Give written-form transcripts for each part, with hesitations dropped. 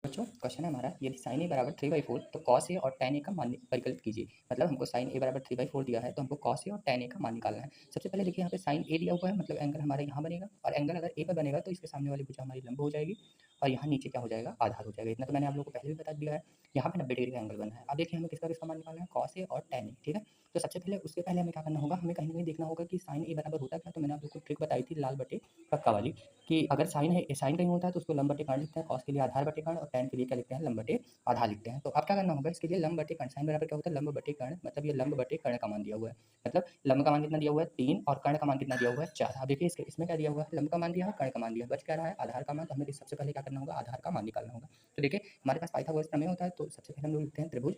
बच्चों क्वेश्चन है हमारा, यदि साइन ए बराबर 3/4 तो कॉस ए और tan ए का मान परिकलित कीजिए। मतलब हमको साइन ए बराबर 3/4 दिया है तो हमको कॉस ए और tan ए का मान निकालना है। सबसे पहले देखिए यहाँ पे साइन ए दिया हुआ है, मतलब एंगल हमारा यहाँ बनेगा, और एंगल अगर ए पर बनेगा तो इसके सामने वाली भुजा हमारी लंब हो जाएगी और यहाँ नीचे क्या हो जाएगा, आधार हो जाएगा। इतना तो मैंने आप लोगों को पहले भी बता दिया है। यहाँ पे 90 डिग्री का एंगल बना है। अब देखिए हमें किसका किसका मान निकालना है, कॉस ए और tan ए, ठीक है। तो सबसे पहले उसके पहले हमें क्या करना होगा, हमें कहीं ना कहीं देखना होगा कि साइन ए बराबर होता क्या। तो मैंने आप लोग को ट्रिक बताई थी लाल बटे पक्का वाली, कि अगर साइन है, साइन कहीं होता है तो उसको लंब बटे कर्ण लिखते हैं, कॉस के लिए आधार बटे कर्ण, और tan के लिए क्या लिखते हैं, लंब बटे आधा लिखते हैं। तो अब क्या करना होगा, इसके लिए लंब बटे कर्ण, साइन बराबर क्या होता है, लंब बटे कर्ण, मतलब ये लंब बटे कर्ण का मान दिया हुआ है। मतलब लंब का मान कितना दिया हुआ है 3 और कर्ण का मान कितना दिया हुआ है 4। अब देखिए इसमें क्या दिया हुआ है, लंब का मान दिया है, कर्ण का मान दिया है, बच क्या रहा है, आधार का मान। तो हमें सबसे पहले क्या करना होगा, आधार का मान निकालना होगा। तो देखिए हमारे पास पाइथागोरस प्रमेय होता है, तो सबसे पहले हम लोग लिखते हैं त्रिभुज,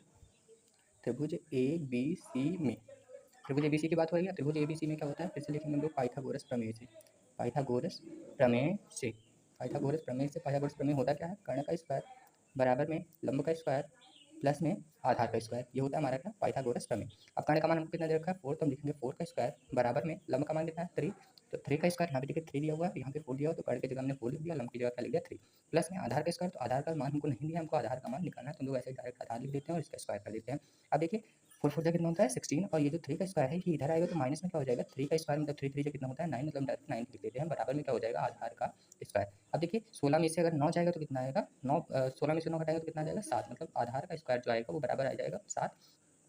त्रिभुज ए बी सी में, त्रिभुज एबीसी की बात हो रही है। त्रिभुज एबीसी में क्या होता है, फिर से लिखेंगे हम लोग पाइथागोरस प्रमेय से, पाइथागोरस प्रमेय से, पाइथागोरस प्रमेय से। पाइथागोरस प्रमेय होता क्या है, कर्ण का स्क्वायर बराबर में लंब का स्क्वायर प्लस में आधार का स्क्वायर, ये होता है हमारा क्या, पाइथागोरस प्रमेय। अब कर्ण का मान हमको कितना दे रखा है 4, तो हम लिखेंगे 4 का स्क्वायर बराबर में लंब का मान कितना है 3, तो 3 का स्क्वायर, यहाँ पे देखिए 3 दिया हुआ है, यहाँ पे 4 दिया हुआ, तो कर्ण की जगह हमने 4 लिख दिया, लंब की जगह क्या लिख दिया 3, प्लस में आधार का स्क्वायर। तो आधार का मान हमको नहीं दिया, हमको आधार का मान निकालना है, तो हम लोग ऐसे डायरेक्ट आधार लिख देते हैं और इसका स्क्वायर कर देते हैं। अब देखिए 4 4 जा कितना होता है 16, और ये जो 3 का स्क्वायर है ये इधर आएगा तो माइनस में क्या हो जाएगा, 3 का स्क्वायर मतलब 3 3 जा कितना होता है 9, मतलब डायरेक्ट 9 लिख देते हैं, बराबर में क्या हो जाएगा, आधार का स्क्वायर। अब देखिए 16 में से अगर 9 जाएगा तो कितना आएगा, 9 16 में से 9 घटाएगा तो कितना आ जाएगा 7, मतलब आधार का स्क्वायर जो आएगा वो बराबर आ जाएगा 7।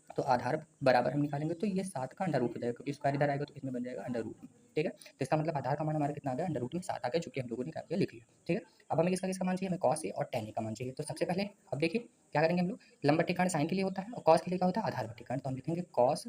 तो आधार बराबर हम निकालेंगे तो ये 7 का अंडर रूट हो जाएगा, क्योंकि स्क्वायर इधर आएगा तो किसमें बन जाएगा, अंडर रूट में, ठीक है। तो इसका मतलब आधार का मान हमारा कितना आ गया, अंडर रूट में 7 आ गया, जो कि हम लोगों ने क्या किया, लिख लिया, ठीक है। अब हमें किसका किसका मान चाहिए, हमें कॉस ए और tan ए का मान चाहिए। तो सबसे पहले अब देखिए क्या करेंगे हम लोग, लंब बटे कर्ण साइन के लिए होता है और कॉस के लिए क्या होता है, आधार बटे कर्ण। तो हम लिखेंगे कॉस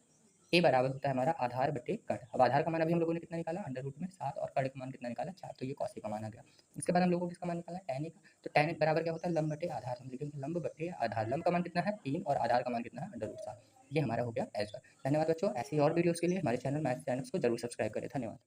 ए बराबर होता है हमारा आधार बटे कर्ण। अब आधार का मान अभी हम लोगों ने कितना निकाला, अंडर रूट में 7, और कर्ण का मान कितना निकाला 4, तो ये कॉस ए का मान आ गया। इसके बाद हम लोगों को किसका मान निकाला, tan ए का। तो tan ए बराबर क्या होता है, लंब बटे आधार, हम लिखेंगे लंब बटे आधार। लंब का मान कितना है 3 और आधार का मान कितना है अंडर रूट 7। ये हमारा हो गया आंसर। धन्यवाद बच्चों, ऐसी और वीडियोस के लिए हमारे चैनल मैथ चैनल्स को जरूर सब्सक्राइब करें। धन्यवाद।